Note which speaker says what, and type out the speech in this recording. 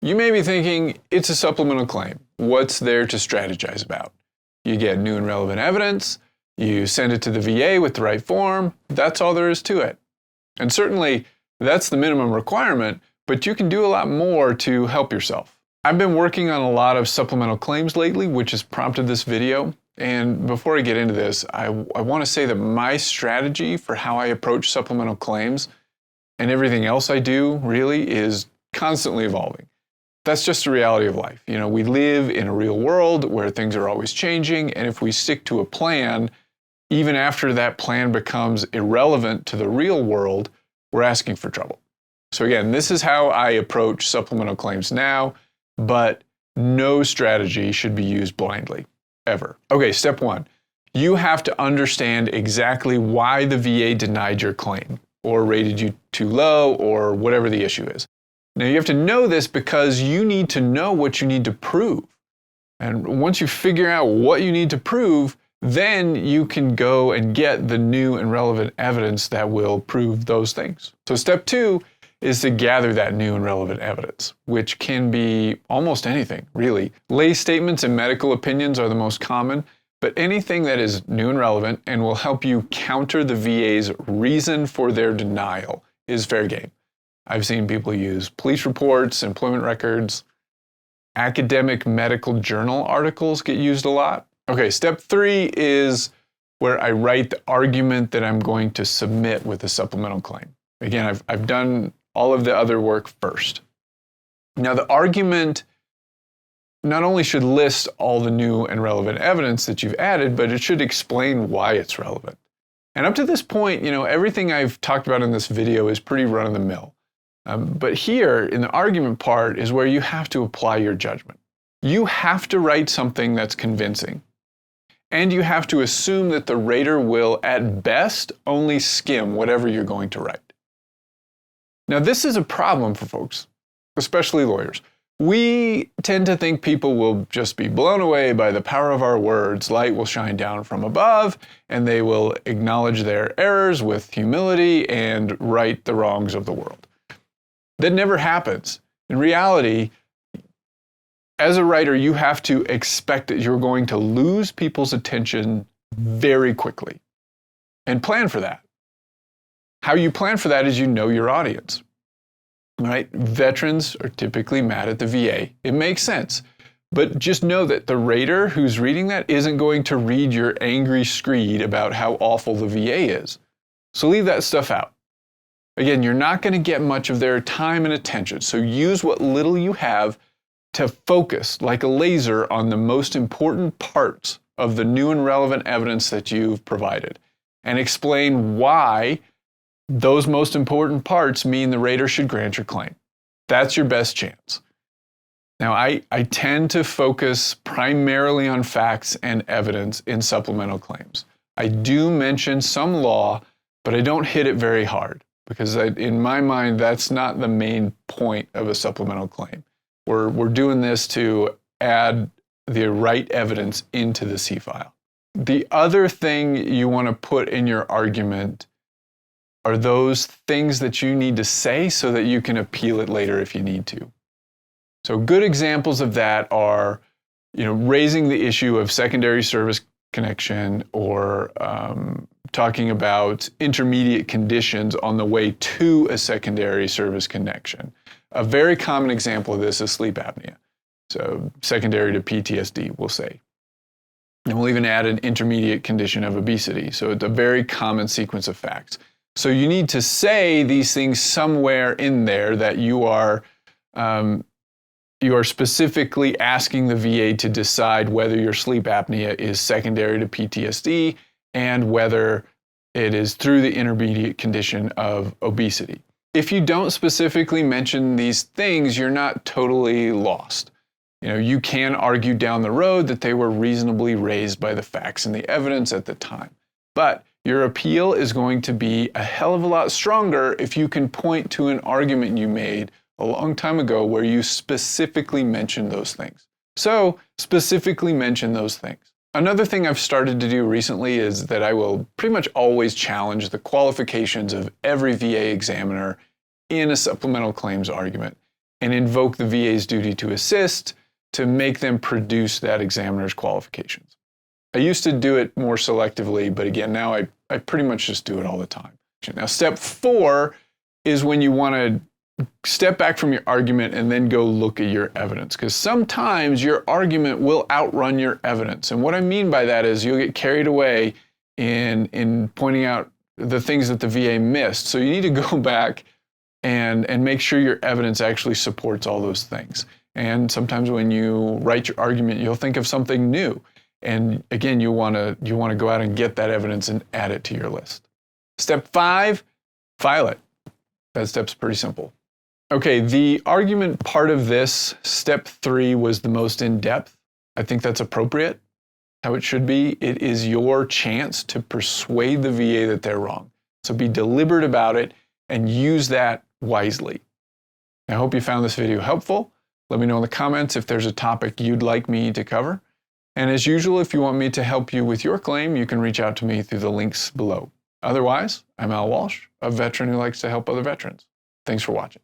Speaker 1: You may be thinking, it's a supplemental claim. What's there to strategize about? You get new and relevant evidence, you send it to the VA with the right form, that's all there is to it. And certainly, that's the minimum requirement, but you can do a lot more to help yourself. I've been working on a lot of supplemental claims lately, which has prompted this video. And before I get into this, I want to say that my strategy for how I approach supplemental claims and everything else I do really is constantly evolving. That's just the reality of life. You know, we live in a real world where things are always changing, and if we stick to a plan, even after that plan becomes irrelevant to the real world, we're asking for trouble. So again, this is how I approach supplemental claims now, but no strategy should be used blindly, ever. Okay, step one, you have to understand exactly why the VA denied your claim or rated you too low or whatever the issue is. Now you have to know this because you need to know what you need to prove. And once you figure out what you need to prove, then you can go and get the new and relevant evidence that will prove those things. So step two is to gather that new and relevant evidence, which can be almost anything, really. Lay statements and medical opinions are the most common, but anything that is new and relevant and will help you counter the VA's reason for their denial is fair game. I've seen people use police reports, employment records, academic medical journal articles get used a lot. Okay, step three is where I write the argument that I'm going to submit with a supplemental claim. Again, I've done all of the other work first. Now, the argument not only should list all the new and relevant evidence that you've added, but it should explain why it's relevant. And up to this point, you know, everything I've talked about in this video is pretty run-of-the-mill. But here, in the argument part, is where you have to apply your judgment. You have to write something that's convincing. And you have to assume that the rater will, at best, only skim whatever you're going to write. Now, this is a problem for folks, especially lawyers. We tend to think people will just be blown away by the power of our words. Light will shine down from above, and they will acknowledge their errors with humility and right the wrongs of the world. That never happens. In reality, as a writer, you have to expect that you're going to lose people's attention very quickly and plan for that. How you plan for that is you know your audience, right? Veterans are typically mad at the VA. It makes sense. But just know that the rater who's reading that isn't going to read your angry screed about how awful the VA is. So leave that stuff out. Again, you're not going to get much of their time and attention. So use what little you have to focus like a laser on the most important parts of the new and relevant evidence that you've provided and explain why those most important parts mean the rater should grant your claim. That's your best chance. Now, I tend to focus primarily on facts and evidence in supplemental claims. I do mention some law, but I don't hit it very hard because in my mind, that's not the main point of a supplemental claim. We're doing this to add the right evidence into the C file. The other thing you want to put in your argument are those things that you need to say so that you can appeal it later if you need to. So good examples of that are, raising the issue of secondary service connection or talking about intermediate conditions on the way to a secondary service connection. A very common example of this is sleep apnea. So secondary to PTSD, we'll say. And we'll even add an intermediate condition of obesity. So it's a very common sequence of facts. So you need to say these things somewhere in there that you are specifically asking the VA to decide whether your sleep apnea is secondary to PTSD and whether it is through the intermediate condition of obesity. If you don't specifically mention these things, you're not totally lost. You can argue down the road that they were reasonably raised by the facts and the evidence at the time. But your appeal is going to be a hell of a lot stronger if you can point to an argument you made a long time ago where you specifically mentioned those things. So specifically mention those things. Another thing I've started to do recently is that I will pretty much always challenge the qualifications of every VA examiner in a supplemental claims argument. and invoke the VA's duty to assist to make them produce that examiner's qualifications. I used to do it more selectively, but again, now I pretty much just do it all the time. Now, step 4 is when you want to step back from your argument and then go look at your evidence, because sometimes your argument will outrun your evidence. And what I mean by that is you'll get carried away in pointing out the things that the VA missed. So you need to go back and make sure your evidence actually supports all those things. And sometimes when you write your argument, you'll think of something new. And again, you want to go out and get that evidence and add it to your list. Step 5, file it. That step's pretty simple. Okay, the argument part of this, step 3, was the most in-depth. I think that's appropriate, how it should be. It is your chance to persuade the VA that they're wrong. So be deliberate about it and use that wisely. I hope you found this video helpful. Let me know in the comments if there's a topic you'd like me to cover. And as usual, if you want me to help you with your claim, you can reach out to me through the links below. Otherwise, I'm Al Walsh, a veteran who likes to help other veterans. Thanks for watching.